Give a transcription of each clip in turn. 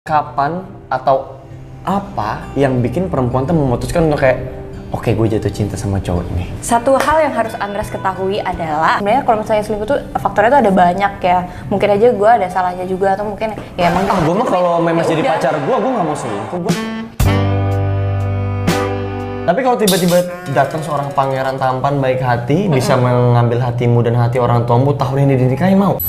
Kapan atau apa yang bikin perempuan tuh memutuskan untuk kayak oke, gue jatuh cinta sama cowok ini? Satu hal yang harus Andres ketahui adalah sebenarnya kalau misalnya selingkuh tuh faktornya tuh ada banyak ya. Mungkin aja gue ada salahnya juga atau mungkin ya emang gue mah kalau Memes jadi udah. pacar gue nggak mau selingkuh gue. Tapi kalau tiba-tiba datang seorang pangeran tampan baik hati, bisa mengambil hatimu dan hati orang tuamu, tahun ini dinikahi, mau?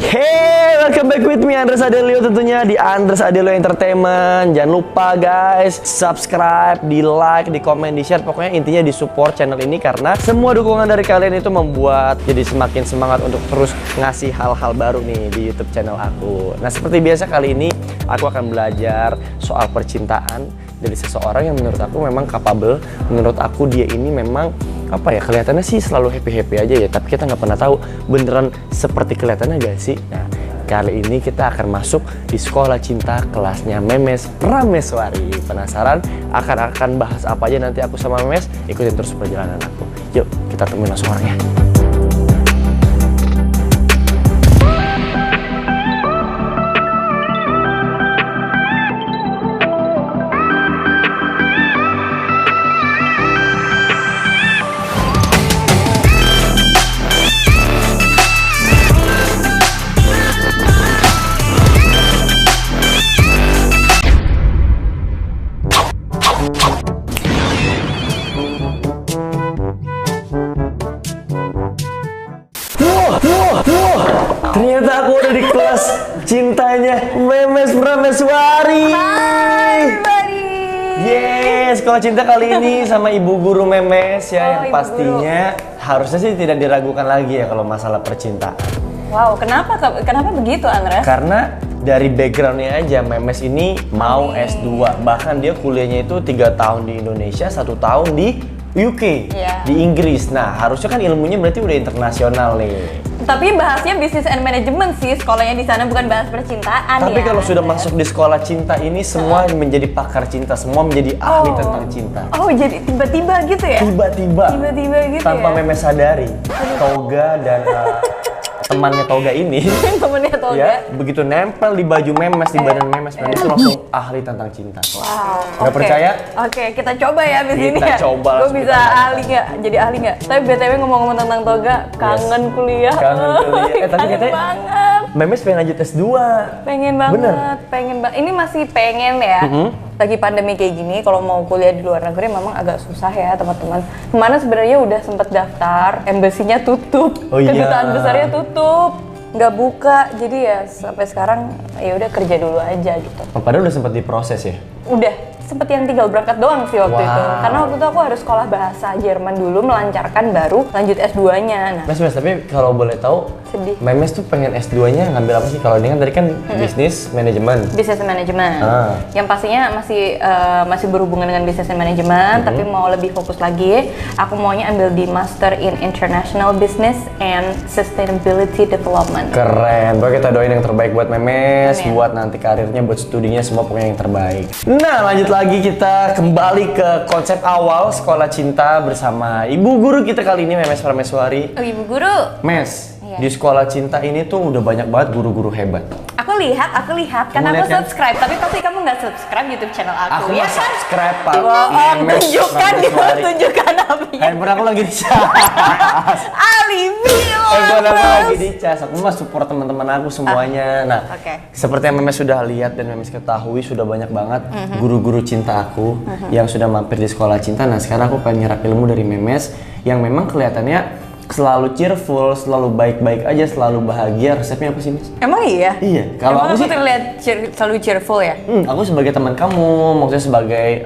Hey, welcome back with me Andres Adelio tentunya di Andres Adelio Entertainment. Jangan lupa guys, subscribe, di like, di komen, di share. Pokoknya intinya di support channel ini karena semua dukungan dari kalian itu membuat jadi semakin semangat untuk terus ngasih hal-hal baru nih di YouTube channel aku. Nah, seperti biasa kali ini aku akan belajar soal percintaan dari seseorang yang menurut aku memang capable. Menurut aku dia ini memang apa ya, kelihatannya sih selalu happy-happy aja ya, tapi kita nggak pernah tahu beneran seperti kelihatannya gak sih. Nah, kali ini kita akan masuk di sekolah cinta kelasnya Memes Prameswari. Penasaran akan bahas apa aja nanti aku sama Memes? Ikutin terus perjalanan aku. Yuk kita temuin langsung orangnya. Ternyata aku udah di kelas cintanya Memes Prameswari. Hai, buddy. Yes, sekolah cinta kali ini sama ibu guru Memes ya, yang Ibu pastinya harusnya sih tidak diragukan lagi ya kalau masalah percintaan. Wow, kenapa begitu Andres? Karena dari backgroundnya aja Memes ini mau S2, bahkan dia kuliahnya itu 3 tahun di Indonesia, 1 tahun di UK, di Inggris. Nah, harusnya kan ilmunya berarti udah internasional nih. Tapi bahasnya business and management sih, sekolahnya di sana bukan bahas percintaan. Tapi ya, kalau sudah masuk di sekolah cinta ini semua menjadi pakar cinta, semua menjadi ahli tentang cinta. Oh, jadi tiba-tiba gitu ya? Tiba-tiba Gitu tanpa ya? Memes sadari, Toga dan temannya Toga ini Temennya Toga. ya begitu nempel di baju Memes, di badan Memes itu langsung ahli tentang cinta. Wow. Nggak percaya? Oke, kita coba ya abis ini Kita ya. coba, Gue langsung bisa kita ahli nggak? Jadi ahli nggak? Tapi BTW ngomong-ngomong tentang Toga, kangen kuliah. Kangen kuliah. Tapi Kangen katanya banget. Memes pengen lanjut S2. Pengen banget, Bener? pengen banget. Ini masih pengen ya. Lagi pandemi kayak gini, kalau mau kuliah di luar negeri memang agak susah ya teman-teman. Kemana sebenarnya udah sempet daftar, embassy-nya tutup, Oh iya. kedutaan besarnya tutup, nggak buka. Jadi ya sampai sekarang ya udah kerja dulu aja gitu. Padahal udah sempat diproses ya. Udah sempet yang tinggal berangkat doang sih waktu itu. Wow. Karena waktu itu aku harus sekolah bahasa Jerman dulu, melancarkan baru lanjut S2-nya. Nah, Mes, tapi kalau boleh tahu, sedih. Memes tuh pengen S2-nya ngambil apa sih? Kalau dia kan tadi kan bisnis manajemen. Business management. Ah. Yang pastinya masih berhubungan dengan business and management, tapi mau lebih fokus lagi. Aku maunya ambil di Master in International Business and Sustainability Development. Keren, pokoknya kita doain yang terbaik buat Memes, Amin. buat nanti karirnya, buat studinya, semua pokoknya yang terbaik. Nah, lanjut lagi kita kembali ke konsep awal sekolah cinta bersama ibu guru kita kali ini, Memes Prameswari. Oh, Ibu Guru. Mes, Iya. di sekolah cinta ini tuh udah banyak banget guru-guru hebat. Aku lihat, karena Kamu aku lihat kan? subscribe, tapi pasti kamu nggak subscribe YouTube channel aku, Aku ya mah kan? subscribe, Pak. Bohong, Memes tunjukkan Prameswari. apinya. Handphone aku lagi dicas. Alibi loh. Handphone aku lagi dicas. Aku mah support teman-teman aku semuanya. Nah, Oke. seperti yang Memes sudah lihat dan Memes ketahui, sudah banyak banget guru-guru cinta aku yang sudah mampir di sekolah cinta. Nah, sekarang aku pengen nyerap ilmu dari Memes yang memang kelihatannya selalu cheerful, selalu baik-baik aja, selalu bahagia. Resepnya apa sih, Mes? Emang iya? Iya, kalau Emang aku sih terlihat selalu cheerful ya? aku sebagai teman kamu, maksudnya sebagai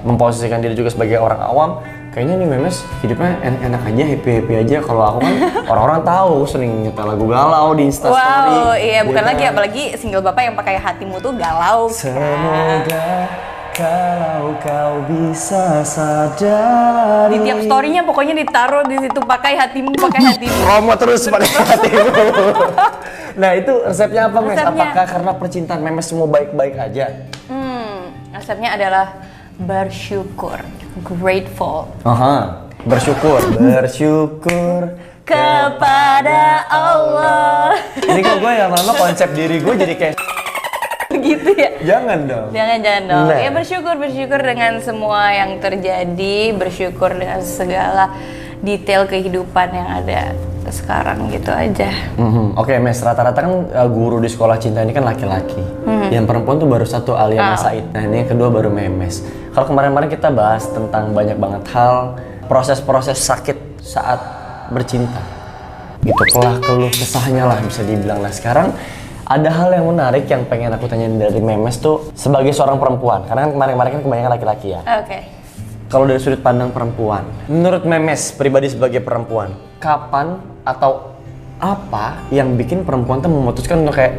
memposisikan diri juga sebagai orang awam, kayaknya nih Memes hidupnya enak-enak aja, happy-happy aja. Kalau aku kan orang-orang tahu aku sering nyetel lagu galau di Instastory. Wow, iya bukan Gitu lagi, kan. apalagi single bapak yang pakai hatimu tuh galau. Semoga kalau kau bisa sadari. Di tiap story-nya pokoknya ditaruh di situ pakai hatimu. Promo terus pakai hatimu. Nah, itu resepnya apa, Mes? Resepnya- Apakah karena percintaan Memes semua baik-baik aja? Resepnya adalah bersyukur, grateful. Aha. Bersyukur kepada Allah. Ini kok gue lama-lama konsep diri gue jadi kayak Gitu ya. jangan dong. Jangan dong. Nah. Ya bersyukur dengan semua yang terjadi, bersyukur dengan segala detail kehidupan yang ada sekarang gitu aja. Oke, Mes, rata-rata kan guru di sekolah cinta ini kan laki-laki. Yang perempuan tuh baru satu, Alia Said. Nah, ini yang kedua baru Memes. Kalau kemarin-kemarin kita bahas tentang banyak banget hal, proses-proses sakit saat bercinta. Gitu, keluh kesahnya lah bisa dibilang. Nah, sekarang ada hal yang menarik yang pengen aku tanyain dari Memes tuh sebagai seorang perempuan. Karena kan kemarin-kemarin kan kebanyakan laki-laki ya. Oke. Kalau dari sudut pandang perempuan, menurut Memes pribadi sebagai perempuan, kapan atau apa yang bikin perempuan tuh memutuskan untuk kayak,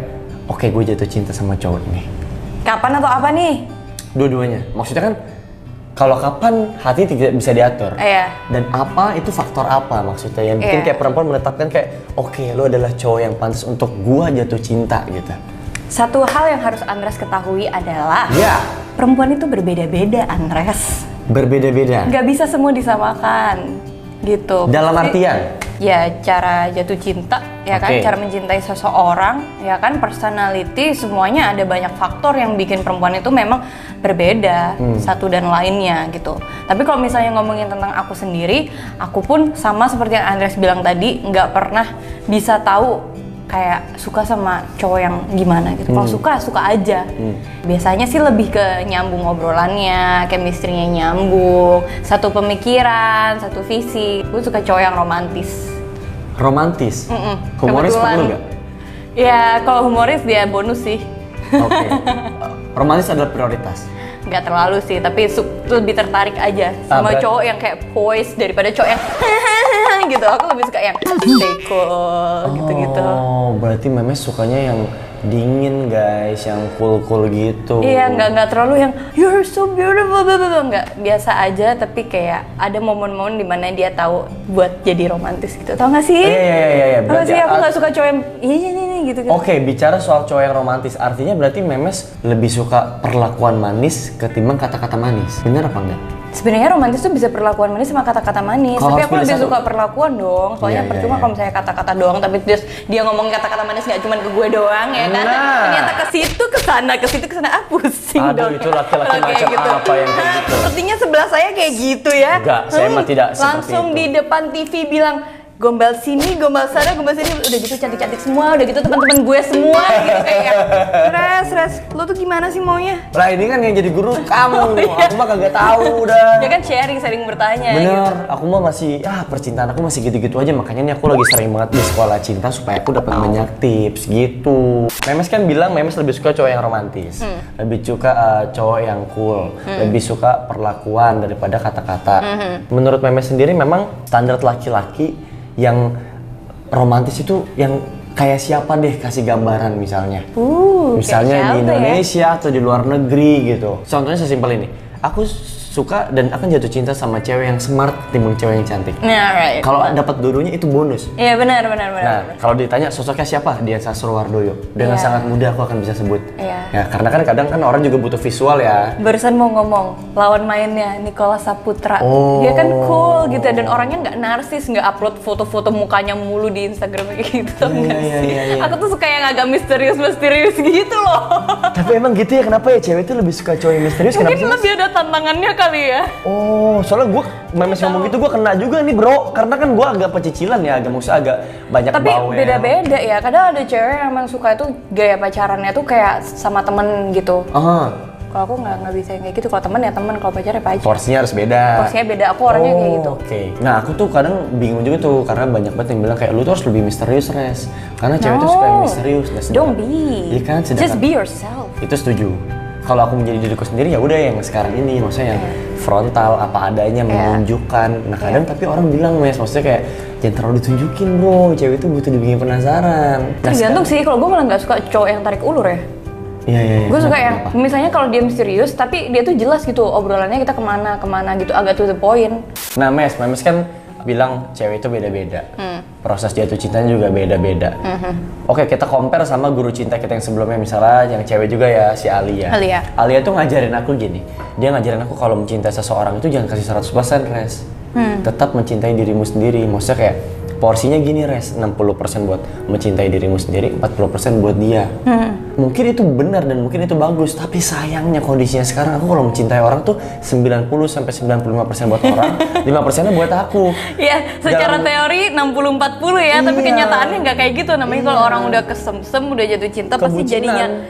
oke, gue jatuh cinta sama cowok ini? Kapan atau apa nih? Dua-duanya. Maksudnya kan, kalau kapan hati tidak bisa diatur. Iya. Dan apa itu faktor apa maksudnya yang bikin Iya. kayak perempuan menetapkan kayak, oke, lo adalah cowok yang pantas untuk gue jatuh cinta gitu. Satu hal yang harus Andres ketahui adalah Ya, perempuan itu berbeda-beda, Andres. berbeda-beda. Nggak bisa semua disamakan, gitu. Dalam Pasti- artian? Ya, cara jatuh cinta, ya kan, Oke. cara mencintai seseorang, ya kan, personality, semuanya ada banyak faktor yang bikin perempuan itu memang berbeda satu dan lainnya gitu. Tapi kalau misalnya ngomongin tentang aku sendiri, aku pun sama seperti yang Andres bilang tadi, nggak pernah bisa tahu kayak suka sama cowok yang gimana gitu. Kalau suka aja. Biasanya sih lebih ke nyambung obrolannya, chemistry-nya nyambung, satu pemikiran, satu visi. Gue suka cowok yang romantis. Romantis? Humoris Kebetulan. perlu nggak? Ya kalau humoris dia bonus sih. Oke. Romantis adalah prioritas. Nggak terlalu sih, tapi lebih tertarik aja sama berarti- cowok yang kayak poise daripada cowok yang gitu. Aku lebih suka yang stay cool gitu-gitu. Oh, berarti Memes sukanya yang dingin guys, yang cool gitu. Iya, nggak terlalu yang you're so beautiful, blah, blah, blah. Nggak, biasa aja, tapi kayak ada momen-momen dimana dia tahu buat jadi romantis gitu. Tau nggak sih? Iya. Tau nggak sih, aku nggak suka cowok yang ini gitu. Oke, bicara soal cowok yang romantis, artinya berarti Memes lebih suka perlakuan manis ketimbang kata-kata manis. Bener apa enggak? Sebenarnya romantis tuh bisa perlakuan manis sama kata-kata manis, Kalau tapi harus aku pilih lebih satu. suka perlakuan dong. Soalnya Iya, percuma iya. kalau misalnya kata-kata doang, tapi terus dia ngomongin kata-kata manis nggak cuma ke gue doang ya kan? Nah. Ternyata ke situ ke sana, pusing Aduh, dong. itu laki-laki Kalau kayak macam apa yang kayak Hah, gitu? Sepertinya sebelah saya kayak gitu ya. Enggak, saya mah tidak seperti Langsung itu. di depan TV bilang gombal sini, gombal sana, gombal sini, udah gitu cantik-cantik semua, udah gitu teman-teman gue semua gitu kayak res, lo tuh gimana sih maunya? Lah ini kan yang jadi guru kamu, iya. aku mah kagak tahu udah. Dia kan sharing bertanya gitu. Bener, aku mah masih, percintaan aku masih gitu-gitu aja. Makanya nih aku lagi sering banget di sekolah cinta supaya aku dapat banyak tips gitu. Memes kan bilang Memes lebih suka cowok yang romantis, lebih suka cowok yang cool, lebih suka perlakuan daripada kata-kata. Menurut Memes sendiri memang standar laki-laki yang romantis itu yang kayak siapa deh, kasih gambaran misalnya. Misalnya di kayak siapa ya? Indonesia atau di luar negeri gitu. Contohnya sesimpel ini. Aku suka dan akan jatuh cinta sama cewek yang smart ketimbang cewek yang cantik. Nah, right. Kalau dapat dua-duanya itu bonus. Iya benar. Nah, kalau ditanya sosoknya siapa? Dian Sastrowardoyo. Dengan Iya. sangat mudah aku akan bisa sebut. Iya. Ya, karena kan kadang kan orang juga butuh visual ya. Barusan mau ngomong lawan mainnya Nicholas Saputra. Oh. Dia kan cool gitu dan orangnya nggak narsis, nggak upload foto-foto mukanya mulu di Instagram kayak gitu. Tau nggak Iya, sih? iya. Aku tuh suka yang agak misterius gitu loh. Tapi emang gitu ya, kenapa ya cewek itu lebih suka cowok yang misterius? Mungkin Kenapa sih? lebih ada tantangannya kali ya. Oh, soalnya gue Memes ngomong gitu gue kena juga nih bro. Karena kan gue agak pecicilan ya, maksudnya agak banyak Tapi bawel. beda-beda ya. Kadang ada cewek yang emang suka itu gaya pacarannya tuh kayak sama temen gitu. Aha, Kalau aku nggak bisa yang kayak gitu. Kalau temen ya temen, kalau pacar ya pacar. porsinya harus beda. Porsinya beda. Aku orangnya kayak gitu. Oke. Nah, aku tuh kadang bingung juga tuh karena banyak banget yang bilang kayak lu tuh harus lebih misterius, Res. Karena cewek tuh suka yang misterius. Nah, Don't sedangkan- be. Iya kan, Just sedangkan be yourself. itu setuju. Kalau aku menjadi diriku sendiri ya udah yang sekarang ini, maksudnya yang frontal apa adanya menunjukkan. Nah kadang tapi orang bilang maksudnya kayak jangan terlalu ditunjukin bro, cewek itu butuh dibikin penasaran. Nah, Tergantung sih. Kalau gue malah nggak suka cowok yang tarik ulur ya. Iya. Gue suka yang Kenapa? misalnya kalau dia misterius tapi dia tuh jelas gitu obrolannya kita kemana gitu agak to the point. Nah Memes kan bilang cewek itu beda-beda. Proses jatuh cintanya juga beda-beda. Oke, kita compare sama guru cinta kita yang sebelumnya, misalnya yang cewek juga ya, si Alia. Alia. Alia tuh ngajarin aku gini. Dia ngajarin aku kalau mencintai seseorang itu jangan kasih 100% Res. Tetap mencintai dirimu sendiri. Maksudnya kayak porsinya gini Res, 60% buat mencintai dirimu sendiri, 40% buat dia. Mungkin itu benar dan mungkin itu bagus, tapi sayangnya kondisinya sekarang aku kalau mencintai orang tuh 90-95% buat orang, 5%-nya buat aku. Iya, secara teori 60-40 ya, tapi kenyataannya nggak kayak gitu. Namanya kalau orang udah kesemsem, udah jatuh cinta, pasti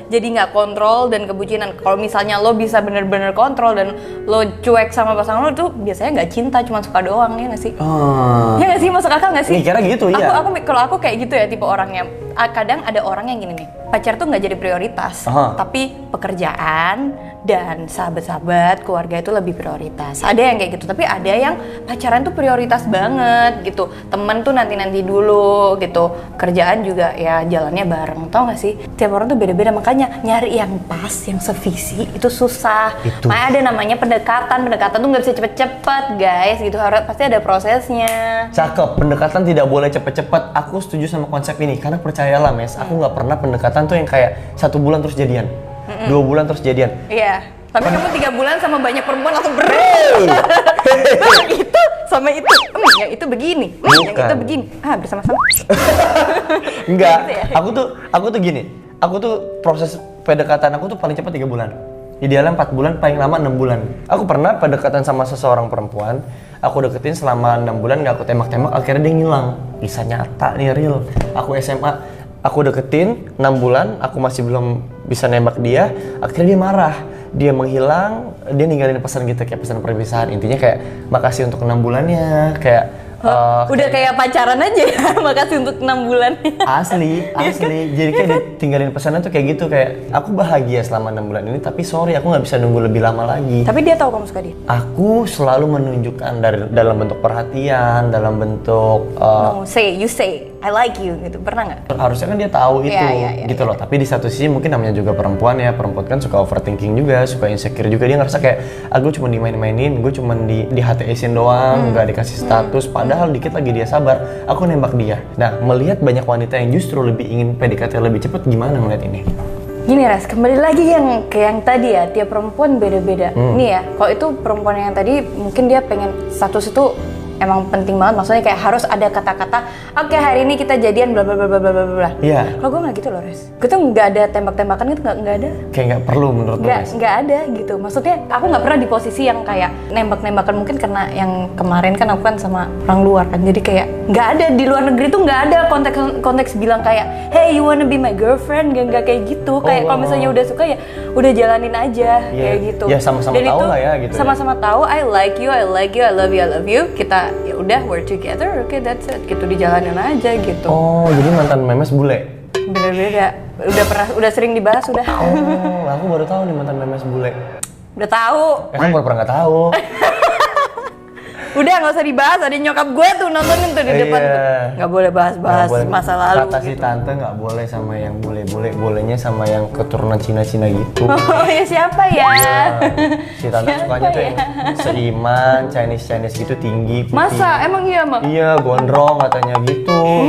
jadi nggak kontrol dan kebucinan. Kalau misalnya lo bisa bener-bener kontrol dan lo cuek sama pasangan lo tuh biasanya nggak cinta, cuma suka doang, ya nggak sih? Ya nggak sih, masuk akal nggak sih? Kira gitu ya. Kalau aku kayak gitu ya tipe orangnya. Kadang ada orang yang gini nih, pacar tuh nggak jadi prioritas, tapi pekerjaan dan sahabat-sahabat, keluarga itu lebih prioritas. Ada yang kayak gitu, tapi ada yang pacaran tuh prioritas banget gitu. Temen tuh nanti-nanti dulu gitu. Kerjaan juga ya jalannya bareng, tau gak sih? Tiap orang tuh beda-beda, makanya nyari yang pas, yang sevisi itu susah. Makanya ada namanya pendekatan tuh nggak bisa cepet-cepet guys gitu, harus pasti ada prosesnya. Cakep, pendekatan tidak boleh cepet-cepet. Aku setuju sama konsep ini, karena percayalah Mes, aku nggak pernah pendekatan tuh yang kayak 1 bulan terus jadian. 2 bulan terus jadian. Iya, tapi kamu 3 bulan sama banyak perempuan langsung itu sama itu, yang itu begini, yang itu begini, bersama-sama. Enggak, Gitu ya? aku tuh gini, aku tuh proses pendekatan aku tuh paling cepat 3 bulan. Idealnya 4 bulan, paling lama 6 bulan. Aku pernah pendekatan sama seseorang perempuan, aku deketin selama 6 bulan, gak aku tembak-tembak, akhirnya dia ngilang. Kisah nyata nih, real. Aku SMA, aku deketin 6 bulan, aku masih belum bisa nembak dia, akhirnya dia marah. Dia menghilang, dia ninggalin pesan gitu, kayak pesan perpisahan. Intinya kayak, makasih untuk 6 bulannya, kayak udah kayak pacaran aja ya, makasih untuk 6 bulan. Asli. Jadi kayak ditinggalin pesannya tuh kayak gitu, kayak aku bahagia selama 6 bulan ini, tapi sorry aku nggak bisa nunggu lebih lama lagi. Tapi dia tahu kamu suka dia? Aku selalu menunjukkan dalam bentuk perhatian, dalam bentuk No, you say, I like you gitu, pernah nggak? harusnya kan dia tahu itu, Iya, gitu loh. Tapi di satu sisi mungkin namanya juga perempuan ya, perempuan kan suka overthinking juga, suka insecure juga. Dia ngerasa kayak, gue cuma dimain-mainin, gue cuma di HTS-in doang, nggak dikasih status. Padahal dikit lagi dia sabar, aku nembak dia. Nah, melihat banyak wanita yang justru lebih ingin PDKT lebih cepat, gimana ngeliat ini? Gini Ras, kembali lagi ke yang tadi ya, tiap perempuan beda-beda. Nih ya, kalau itu perempuan yang tadi mungkin dia pengen status itu emang penting banget, maksudnya kayak harus ada kata-kata, oke, hari ini kita jadian bla bla bla bla bla bla bla. Iya. Kalau gue nggak gitu loh Res, gue tuh nggak ada tembak-tembakan gitu, nggak ada. Kayak nggak perlu menurut lu? Nggak ada gitu, maksudnya aku nggak pernah di posisi yang kayak nembak-nembakan, mungkin karena yang kemarin kan aku kan sama orang luar kan, jadi kayak nggak ada di luar negeri tuh, nggak ada konteks bilang kayak hey you wanna be my girlfriend, nggak kayak gitu. Kayak kalau misalnya udah suka ya udah jalanin aja, kayak gitu. Ya sama-sama tahu lah ya gitu. Sama-sama tahu, I like you, I love you, kita ya udah we're together, okay that's it gitu, dijalanin aja gitu. Oh, jadi mantan memes bule? Beda-beda, udah sering dibahas udah. Oh, aku baru tahu nih mantan memes bule. Udah tahu. Kan baru pernah nggak tahu. Udah nggak usah dibahas, ada nyokap gue tuh nontonin tuh di depan tuh. Nggak boleh bahas-bahas masa lalu. Kata si tante nggak boleh sama yang bule-bule, bolehnya sama yang keturunan Cina-Cina gitu. Oh ya siapa ya? Iya. Si tante Siapa sukanya tuh ya? yang seiman, Chinese gitu, tinggi, putih. Masa? Emang iya Mak? Iya, gondrong katanya gitu.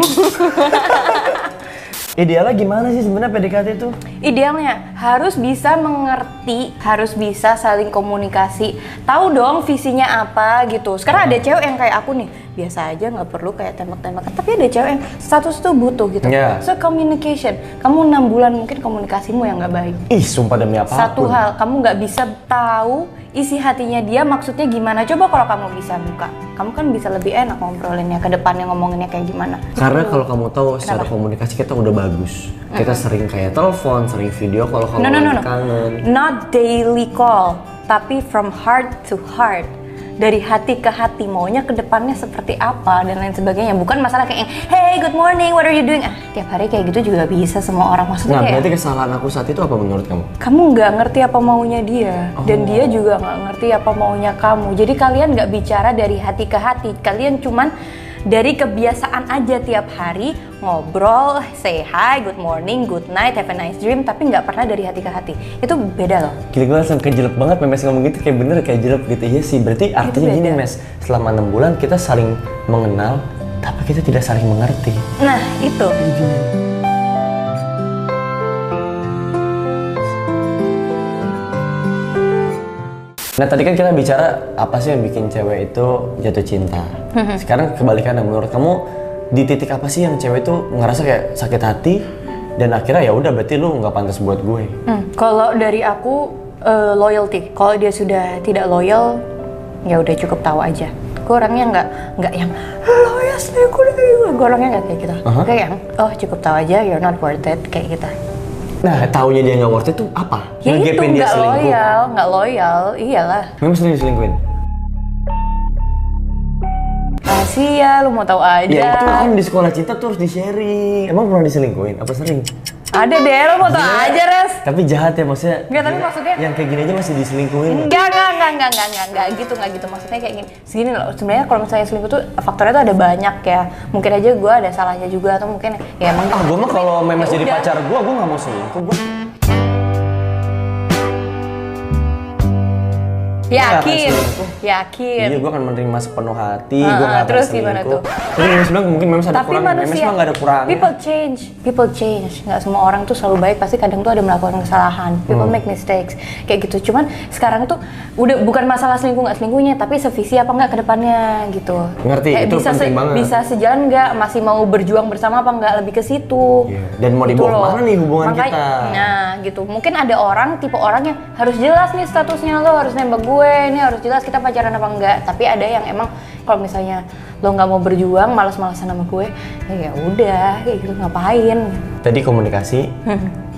Idealnya gimana sih sebenarnya PDKT itu? Idealnya harus bisa mengerti, harus bisa saling komunikasi, tahu dong visinya apa gitu. Sekarang ada cewek yang kayak aku nih, biasa aja nggak perlu kayak tembak-tembakan, tapi ada cewek yang status tuh butuh gitu. Yeah. So communication, kamu 6 bulan mungkin komunikasimu yang nggak baik. Ih, sumpah demi apapun. Satu hal, kamu nggak bisa tahu isi hatinya dia maksudnya gimana. Coba kalau kamu bisa buka, kamu kan bisa lebih enak ngobrolinnya ke depannya, ngomonginnya kayak gimana. Karena kalau kamu tahu secara komunikasi kita udah bagus. Kita sering kayak telepon, sering video kalau No. kangen. Not daily call, tapi from heart to heart. Dari hati ke hati, maunya ke depannya seperti apa dan lain sebagainya. Bukan masalah kayak hey good morning, what are you doing? Tiap hari kayak gitu juga bisa semua orang. Maksudnya Nah, kayak berarti kesalahan aku saat itu apa menurut kamu? kamu nggak ngerti apa maunya dia, dan dia juga nggak ngerti apa maunya kamu. Jadi kalian nggak bicara dari hati ke hati, kalian cuman dari kebiasaan aja tiap hari ngobrol, say hi, good morning, good night, have a nice dream, tapi nggak pernah dari hati ke hati. Itu beda loh. Gila, gue langsung kejelek banget Memes ngomong gitu, kayak bener kayak jelek gitu. Iya sih, berarti artinya gini Mes, selama 6 bulan kita saling mengenal, tapi kita tidak saling mengerti. Nah itu. Nah tadi kan kita bicara apa sih yang bikin cewek itu jatuh cinta. Sekarang kebalikannya, menurut kamu di titik apa sih yang cewek itu ngerasa kayak sakit hati dan akhirnya ya udah berarti lu nggak pantas buat gue. Kalau dari aku loyalty. Kalau dia sudah tidak loyal, ya udah cukup tahu aja. Gue orangnya nggak yang lo ya selingkuh deh. Gue orangnya nggak kayak gitu. Kayak yang cukup tahu aja, you're not worth it kayak gitu. Nah taunya dia nggak worth it tuh apa? Ya itu Ngegepin dia selingkuh. nggak loyal, iyalah. Memang sering diselingkuhin? Rahasia, lu mau tahu aja. Ya itu kan di sekolah cinta tuh harus di-sharing. Emang pernah diselingkuhin? Apa sering? Ada deh, lu mau tahu aja, Res. Tapi jahat ya maksudnya. Enggak, tapi maksudnya yang kayak gini aja masih diselingkuhin. Enggak gitu. Maksudnya kayak gini. Segini loh, sebenarnya kalau misalnya selingkuh tuh faktornya tuh ada banyak ya. Mungkin aja gue ada salahnya juga atau mungkin ya emang. Gue mah kalau Memes jadi udah. pacar gue nggak mau selingkuh. Yakin. Iya, gue akan menerima sepenuh hati. Gue nggak akan terus selingkuh. gimana tuh? Tapi Memes bilang mungkin Memes ada Tapi kurangnya. Memes manusia, mah nggak ada kurangnya. people change. Nggak semua orang tuh selalu baik. Pasti kadang tuh ada melakukan kesalahan. People make mistakes. Kayak gitu. Cuman sekarang tuh udah bukan masalah selingkuh nggak selingkuhnya, tapi sevisi apa nggak ke depannya gitu. Ngerti, kayak itu penting banget. Bisa sejalan nggak? Masih mau berjuang bersama apa nggak? Lebih ke situ. Iya. Dan mau Gitu dibawa loh. kemana nih hubungan Makanya, kita? Nah gitu. Mungkin ada orang, tipe orang yang harus jelas nih statusnya, lo harus nembak gue. Ini harus jelas kita pacaran apa enggak. Tapi ada yang emang kalau misalnya lo nggak mau berjuang, malas-malasan sama gue, ya udah kayak gitu, ngapain? Tadi komunikasi,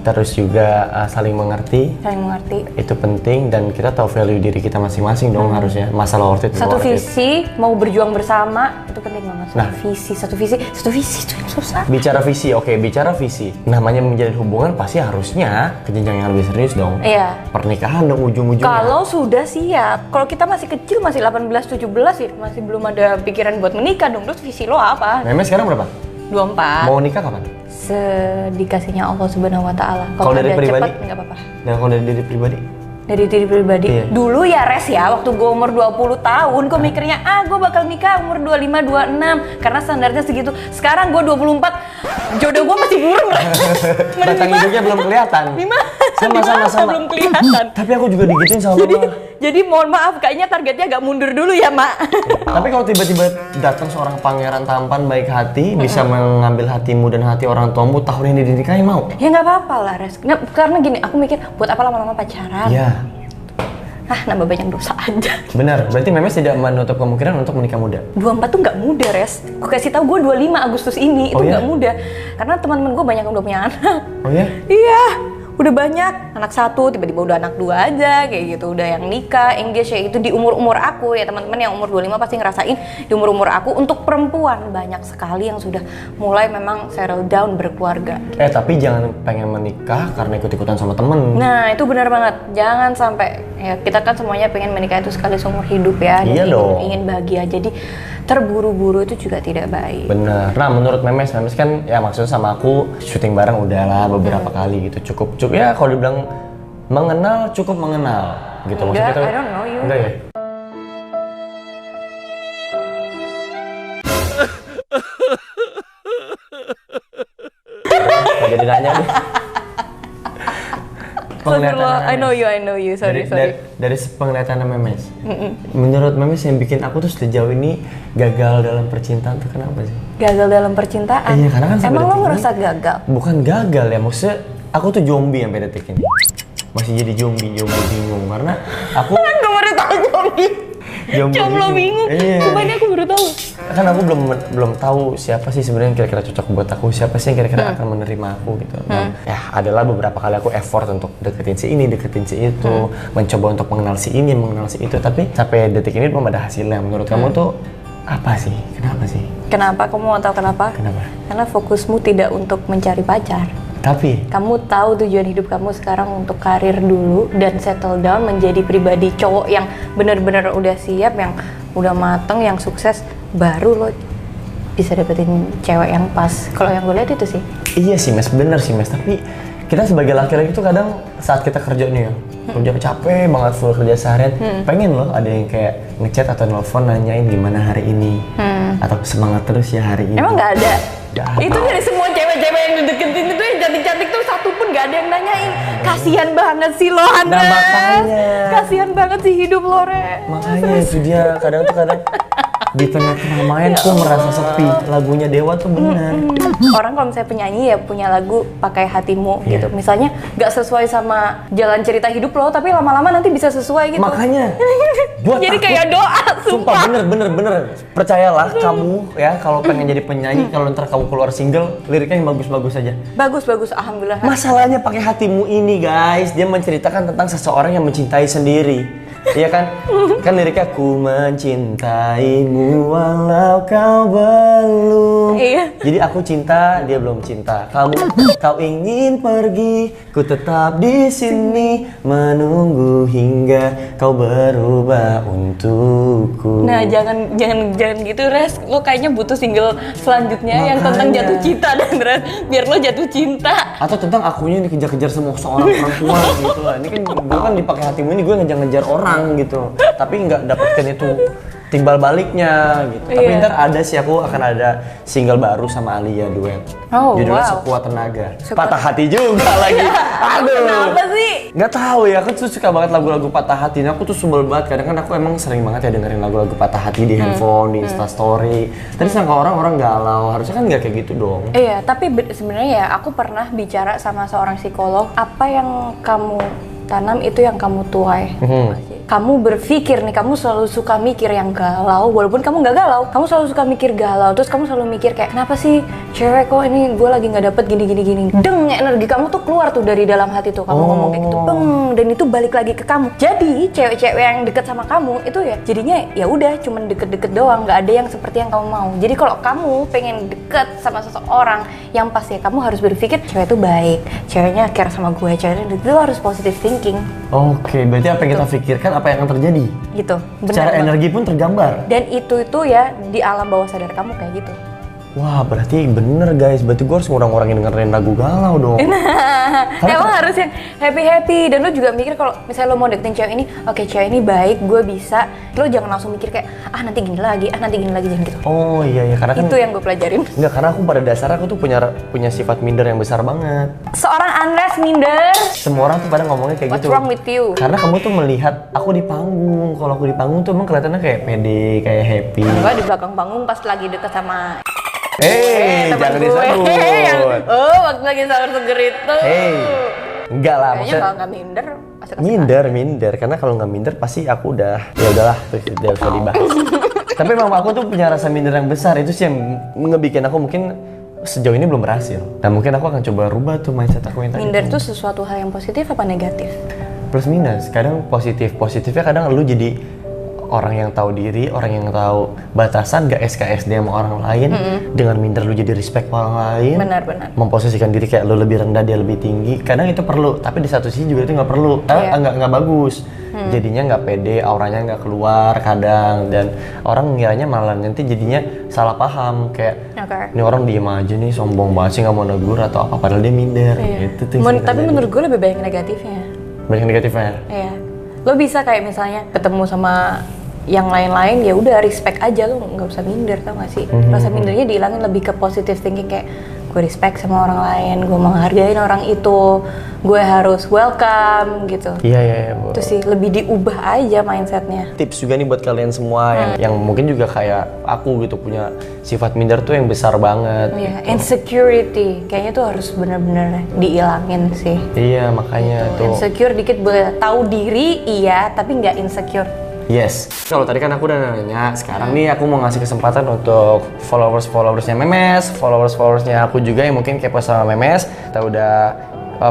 terus juga saling mengerti. Saling mengerti. Itu penting dan kita tahu value diri kita masing-masing dong harusnya. Masalah worth it. Satu worth it. visi, mau berjuang bersama, itu penting banget. Satu visi itu yang susah. Bicara visi, oke, bicara visi. Namanya menjalin hubungan pasti harusnya ke jenjang yang lebih serius dong. Iya. Pernikahan dong ujung-ujungnya. Kalau sudah siap, kalau kita masih kecil, masih 18-17 ya, masih belum ada pikiran buat menikah dong. Terus visi lo apa? Memes sekarang berapa? 24. Mau nikah kapan? Sedikasihnya Allah Subhanahu wa taala. Kalau dari udah pribadi? cepet, nggak apa-apa. Nah kalau dari diri pribadi? Dari diri pribadi. Iya. Dulu ya Res ya, waktu gue umur 20 tahun, gue mikirnya gue bakal nikah umur 25-26 karena standarnya segitu. Sekarang gue 24, jodoh gue masih burung. Batang hidungnya belum kelihatan. Sama. Belum kelihatan. Tapi aku juga digituin sama mama. Jadi mohon maaf, kayaknya targetnya agak mundur dulu ya, Mak. Tapi kalau tiba-tiba datang seorang pangeran tampan baik hati, bisa mengambil hatimu dan hati orang tuamu, tahun ini dinikahin mau? Ya nggak apa-apa lah, Res. Karena gini, aku mikir buat apa lama-lama pacaran? Iya. Nambah banyak dosa aja. Benar, berarti Memes tidak menutup kemungkinan untuk menikah muda. 24 tuh nggak muda, Res. Gue kasih tahu gue 25 Agustus ini, itu nggak muda. Karena teman-teman gue banyak yang udah punya anak. Oh ya? Iya, udah banyak. Anak 1, tiba-tiba udah anak 2 aja, kayak gitu. Udah yang nikah, engage, ya itu di umur-umur aku ya. Teman-teman yang umur 25 pasti ngerasain di umur-umur aku. Untuk perempuan, banyak sekali yang sudah mulai memang settle down, berkeluarga. Tapi jangan pengen menikah karena ikut-ikutan sama temen. Nah, itu benar banget. Jangan sampai, ya kita kan semuanya pengen menikah itu sekali seumur hidup ya. Iya dan dong. ingin bahagia. Jadi terburu-buru itu juga tidak baik. Bener. Nah menurut Memes kan ya maksudnya sama aku syuting bareng udah lah beberapa kali gitu. Cukup ya kalau dibilang mengenal cukup mengenal gitu. Enggak, Maksudnya I don't know you. Enggak ya? Nggak jadi nanya deh. I know you. Sorry. Dari penglihatan Memes. Menurut Memes yang bikin aku tuh sejauh ini gagal dalam percintaan tuh kenapa sih? Gagal dalam percintaan? Iya, karena kan sampai emang lo detik ngerasa ini- gagal? Bukan gagal ya, maksudnya aku tuh zombie sampai detik ini. Masih jadi zombie bingung karena aku Kan gue baru tahu zombie. Jomblo bingung. Iya. Coba ini aku baru tahu. Kan aku belum tahu siapa sih sebenarnya yang kira-kira cocok buat aku, siapa sih yang kira-kira akan menerima aku gitu. Dan ya adalah beberapa kali aku effort untuk deketin si ini, deketin si itu, mencoba untuk mengenal si ini, mengenal si itu, tapi sampai detik ini belum ada hasilnya. Menurut kamu tuh apa sih? Kenapa sih? Kenapa? Kamu mau tahu kenapa? Kenapa? Karena fokusmu tidak untuk mencari pacar. Tapi Kamu tahu tujuan hidup kamu sekarang untuk karir dulu dan settle down menjadi pribadi cowok yang benar-benar udah siap, yang udah mateng, yang sukses, baru lo bisa dapetin cewek yang pas. Kalau yang gue lihat itu sih. iya sih Mas, bener sih Mas, tapi kita sebagai laki-laki tuh kadang saat kita kerja nih ya, udah capek banget full kerja seharian, pengen loh ada yang kayak ngechat atau nelfon nanyain gimana hari ini, atau semangat terus ya hari ini. Emang nggak ada? Nggak ada. Itu dari semua cewek-cewek yang dideketin itu yang cantik-cantik tuh satu pun nggak ada yang nanyain. Kasian banget sih lo, Andres. Nah, makanya. Kasian banget sih hidup lo, Re. Makanya itu dia kadang di tengah keramaian tuh merasa sepi. Lagunya Dewa tuh benar. Orang kalau misalnya penyanyi ya punya lagu pakai hatimu gitu. Misalnya nggak sesuai sama jalan cerita hidup lo, tapi lama-lama nanti bisa sesuai gitu. Makanya gua Jadi takut. kayak doa, Sumpah sumpah. bener. Percayalah kamu ya kalau pengen jadi penyanyi, kalau ntar kamu keluar single, liriknya yang bagus-bagus aja. Bagus, alhamdulillah. Masalahnya pakai hatimu ini guys, dia menceritakan tentang seseorang yang mencintai sendiri. Iya kan? Kan liriknya ku mencintaimu walau kau belum. Iya. Jadi aku cinta, dia belum cinta. Kau ingin pergi, ku tetap di sini menunggu hingga kau berubah untukku. Nah, jangan gitu, Res. Lo kayaknya butuh single selanjutnya yang tentang Makanya. jatuh cinta dan Res, biar lo jatuh cinta. Atau tentang akunya dikejar-kejar sama seorang perempuan gitu lah. Ini kan gue kan dipakai hatimu ini gue ngejar-ngejar orang gitu, tapi nggak dapetin itu timbal baliknya gitu. Tapi Iya. ntar ada sih, aku akan ada single baru sama Alia duet. Oh, Judulnya wow. Sekuat Tenaga. Patah hati juga lagi. Aduh. Kenapa sih? Nggak tahu ya, aku tuh suka banget lagu-lagu patah hati. Nah, aku tuh sebel banget. Kadang kan aku emang sering banget ya dengerin lagu-lagu patah hati di handphone, di Instastory. Tadi sangka orang-orang galau, harusnya kan nggak kayak gitu dong. Iya, tapi sebenarnya ya aku pernah bicara sama seorang psikolog, apa yang kamu tanam itu yang kamu tuai. Kamu berpikir nih, kamu selalu suka mikir yang galau, walaupun kamu nggak galau, kamu selalu suka mikir galau, terus kamu selalu mikir kayak kenapa sih cewek kok ini gue lagi nggak dapet gini. Deng, energi kamu tuh keluar tuh dari dalam hati tuh, kamu ngomong kayak gitu, beng, dan itu balik lagi ke kamu. Jadi cewek-cewek yang deket sama kamu itu ya jadinya ya udah cuman deket-deket doang, nggak ada yang seperti yang kamu mau. Jadi kalau kamu pengen deket sama seseorang, yang pasti ya kamu harus berpikir cewek itu baik, ceweknya care sama gue, ceweknya itu harus positive thinking. Oke, berarti apa yang kita pikirkan, apa yang akan terjadi? Gitu, benar Secara banget. energi pun tergambar. Dan itu ya di alam bawah sadar kamu kayak gitu. Wah, berarti bener guys. Berarti gue harus ngurang-ngurangin dengerin lagu galau dong. Emang harus yang happy dan lo juga mikir kalau misalnya lo mau deketin cewek ini, oke, cewek ini baik, gue bisa. Lo jangan langsung mikir kayak nanti gini lagi, jangan gitu. Oh iya, karena kan Itu yang gue pelajarin. enggak, karena aku pada dasarnya aku tuh punya sifat minder yang besar banget. Seorang Andres minder. Semua orang tuh pada ngomongnya kayak What's gitu. wrong with you? Karena kamu tuh melihat aku di panggung. Kalau aku di panggung tuh emang kelihatannya kayak pede, kayak happy. Gue di belakang panggung pas lagi deket sama Hey, temen jangan gue. disebut. Waktu lagi sahur seger itu. Hey, enggak lah, Kayaknya maksudnya kalau nggak minder, asik-asik minder. Karena kalau nggak minder pasti aku udah, ya udahlah, tuh tidak usah dibahas. Tapi emang aku tuh punya rasa minder yang besar, itu sih yang ngebikin aku mungkin sejauh ini belum berhasil. Dan mungkin aku akan coba rubah tuh mindset aku yang tadi. minder tuh sesuatu hal yang positif apa negatif? Plus minus, kadang positifnya kadang lu jadi orang yang tahu diri, orang yang tahu batasan, gak SKSD sama orang lain. Dengan minder lu jadi respect orang lain. Benar. Memposisikan diri kayak lu lebih rendah, dia lebih tinggi. Kadang itu perlu, tapi di satu sisi juga itu nggak perlu. Nggak bagus. Jadinya nggak pede, auranya nggak keluar kadang, dan orang ngiranya malah nanti jadinya salah paham kayak ini orang diem aja nih, sombong banget sih, nggak mau negur atau apa, padahal dia minder. Gitu tuh. Tapi menurut gue lebih banyak negatifnya. Banyak negatifnya. Iya. Lo bisa kayak misalnya ketemu sama yang lain-lain, ya udah respect aja, lo nggak usah minder, tau gak sih? Rasa mindernya dihilangin, lebih ke positive thinking kayak gue respect sama orang lain, gue menghargai orang itu, gue harus welcome gitu. Iya. Itu sih lebih diubah aja mindsetnya. Tips juga nih buat kalian semua yang mungkin juga kayak aku gitu, punya sifat minder tuh yang besar banget. Iya, insecurity kayaknya tuh harus benar-benar dihilangin sih. Iya, makanya tuh. Insecure dikit, boleh tahu diri iya, tapi nggak insecure. Yes. Kalau tadi kan aku udah nanya, sekarang nih aku mau ngasih kesempatan untuk followersnya Memes, followersnya aku juga yang mungkin kepo sama Memes. Kita udah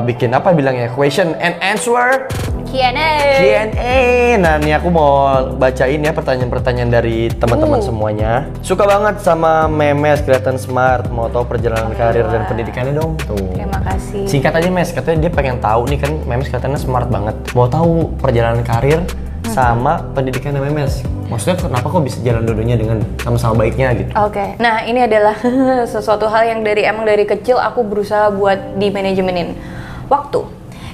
bikin apa bilangnya, question and answer. Q&A. Nah, nih aku mau bacain ya pertanyaan-pertanyaan dari teman-teman semuanya. Suka banget sama Memes, kelihatan smart, mau tahu perjalanan karir dan pendidikannya dong. Tuh. Terima kasih. Singkat aja Mes, katanya dia pengen tahu nih, kan Memes kelihatannya smart banget. Mau tahu perjalanan karir sama pendidikannya Memes. Maksudnya kenapa kok bisa jalan dua-duanya dengan sama-sama baiknya gitu? Oke. Nah, ini adalah sesuatu hal yang emang dari kecil aku berusaha buat di manajemenin waktu.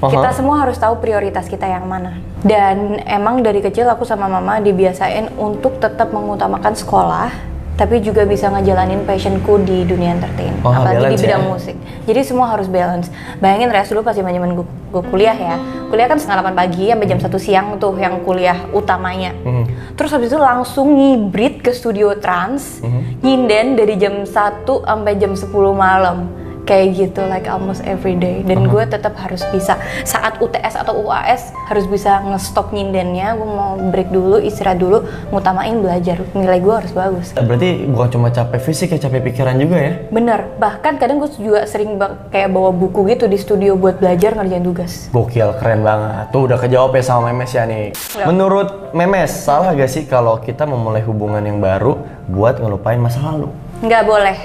Kita semua harus tahu prioritas kita yang mana. Dan emang dari kecil aku sama mama dibiasain untuk tetap mengutamakan sekolah, tapi juga bisa ngejalanin passionku di dunia entertain, apalagi di bidang musik. Jadi semua harus balance. Bayangin Res, dulu pas zaman gue kuliah ya, kuliah kan setengah 8 pagi sampai jam 1 siang tuh yang kuliah utamanya. Terus habis itu langsung ngibrit ke studio trans, nyinden dari jam 1 sampai jam 10 malam. Kayak gitu, like almost every day. Dan gue tetap harus bisa saat UTS atau UAS harus bisa nge-stop nyindennya. Gue mau break dulu, istirahat dulu, ngutamain belajar. Nilai gue harus bagus. Berarti bukan cuma capek fisik ya, capek pikiran juga ya? Bener, bahkan kadang gue juga sering kayak bawa buku gitu di studio buat belajar ngerjain tugas. Gokil, keren banget. Tuh udah kejawab ya sama Memes ya nih. Menurut Memes, salah gak sih kalau kita memulai hubungan yang baru buat ngelupain masa lalu? Nggak boleh.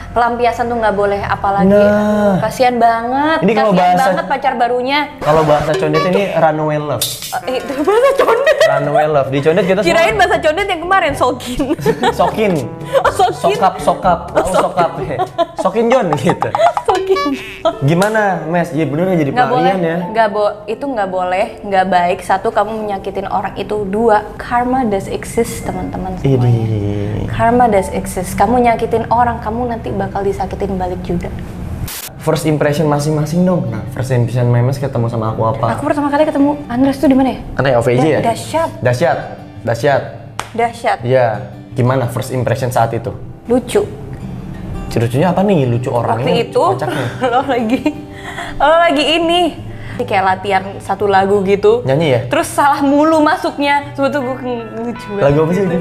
Pelampiasan tuh nggak boleh, apalagi kasihan banget. Ini kalau kasihan bahasa banget pacar barunya. Kalau bahasa condet ini runaway love. Itu bahasa condet. Runaway love. Di condet kita kirain bahasa condet yang kemarin sokin. Sokin. Sokin. Sokap. Tahu sokap. Sokin John gitu. Sokin. Gimana, Mes? Ya bener jadi pelarian ya. Itu nggak boleh, nggak baik. Satu, kamu menyakitin orang itu. Dua, karma does exist, teman-teman semuanya. Karma does exist. Kamu nyakitin orang, kamu nanti bakal disakitin balik juga. First impression masing-masing dong. Nah, first impression Memes ketemu sama aku apa? Aku pertama kali ketemu Andres tuh di mana ya? Karena OVJ ya? Dahsyat. Iya. Gimana first impression saat itu? Lucu. Lucunya apa nih? Lucu orangnya? Waktu itu lo lagi ini kayak latihan satu lagu gitu. Nyanyi ya? Terus salah mulu masuknya. Sebetulnya gue lucu banget. Lagu apa sih itu?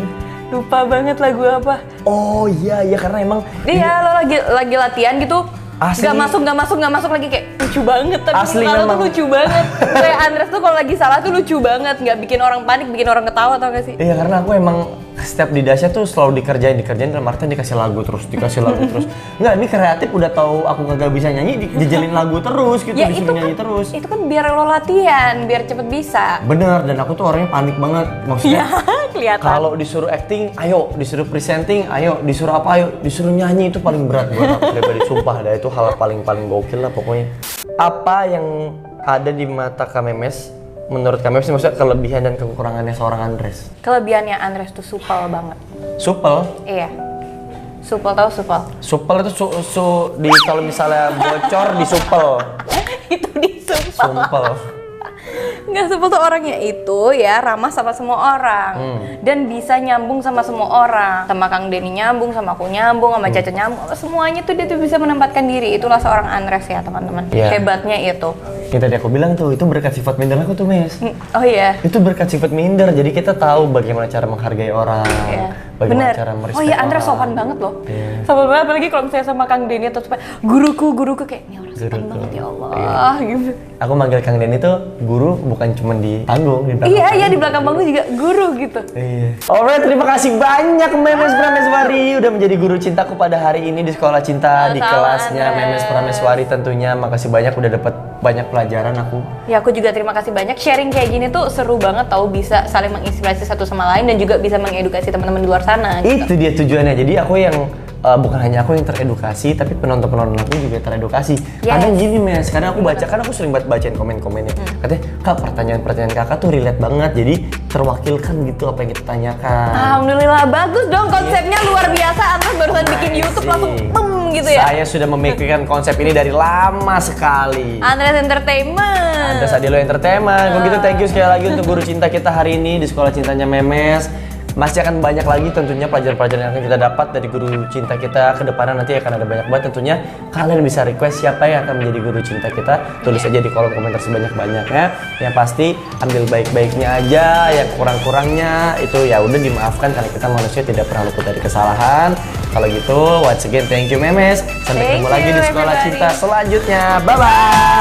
Lupa banget lagu apa. Oh iya karena emang iya lo lagi latihan gitu. Asli. Nggak masuk lagi kayak lucu banget. Tapi Asli kalau memang. tuh lucu banget. Kayak Andres tuh kalau lagi salah tuh lucu banget. Nggak bikin orang panik, bikin orang ketawa, tau gak sih? Iya karena aku emang setiap di Dahsyat tuh selalu dikerjain dalam artian dikasih lagu terus. Enggak, ini kreatif udah tahu aku kagak bisa nyanyi, dijelin lagu terus gitu, ya, disuruh nyanyi terus. Itu kan biar lo latihan, biar cepet bisa. Bener, dan aku tuh orangnya panik banget. Maksudnya kelihatan. Kalau disuruh acting, ayo, disuruh presenting, ayo, disuruh apa, ayo, disuruh nyanyi itu paling berat buat aku pribadi. Sumpah dah, itu hal paling gokil lah pokoknya. Apa yang ada di mata Kak Memes? Menurut kami sih maksudnya kelebihan dan kekurangannya seorang Andres. Kelebihannya Andres tuh supel banget. Supel? Iya. Supel, tahu supel? Supel itu kalau misalnya bocor di supel. Itu di supel. Sumpel. Nggak, supel tuh orangnya itu ya ramah sama semua orang dan bisa nyambung sama semua orang. Sama Kang Denny nyambung, sama aku nyambung, sama Caca nyambung, semuanya tuh dia tuh bisa menempatkan diri. Itulah seorang Andres ya teman-teman. Yeah. Hebatnya itu. Yang tadi aku bilang tuh, itu berkat sifat minder aku tuh, Mes. Oh iya. Itu berkat sifat minder, jadi kita tahu bagaimana cara menghargai orang, bagaimana cara merespek orang. Oh iya, Andres sopan banget loh. Yeah. Sopan banget, apalagi kalau misalnya sama Kang Denny atau guruku kayak, ini orang sopan banget ya Allah, gitu. Aku manggil Kang Denny tuh guru, bukan cuma di panggung, di belakang. Iya, di belakang panggung juga guru gitu. Iya. Alright, terima kasih banyak Memes Prameswari udah menjadi guru cintaku pada hari ini di Sekolah Cinta, di kelasnya Memes Prameswari tentunya. Makasih banyak udah dapat banyak pelajaran aku. Ya, aku juga terima kasih banyak. Sharing kayak gini tuh seru banget, tahu bisa saling menginspirasi satu sama lain dan juga bisa mengedukasi teman-teman di luar sana. Gitu. Itu dia tujuannya. Jadi aku yang bukan hanya aku yang teredukasi, tapi penonton-penonton aku juga teredukasi. Kadang gini Mes, kadang aku baca, kan aku sering bacain komen-komennya. Katanya, Kak, pertanyaan-pertanyaan kakak tuh relate banget, jadi terwakilkan gitu apa yang kita tanyakan. Alhamdulillah, bagus dong konsepnya luar biasa. Andres barusan bikin YouTube langsung gitu ya. Saya sudah memikirkan konsep ini dari lama sekali. Andres Entertainment. Andres Adelo Entertainment. Kalau gitu thank you sekali lagi untuk guru cinta kita hari ini di Sekolah Cintanya Memes. Masih akan banyak lagi tentunya pelajaran-pelajaran yang akan kita dapat dari guru cinta kita. Ke depannya nanti akan ada banyak banget tentunya. Kalian bisa request siapa yang akan menjadi guru cinta kita. Tulis aja di kolom komentar sebanyak-banyaknya. Yang pasti ambil baik-baiknya aja, yang kurang-kurangnya itu ya udah dimaafkan karena kita manusia tidak pernah luput dari kesalahan. Kalau gitu, once again thank you Memes. Sampai ketemu lagi di Sekolah Cinta selanjutnya. Bye-bye.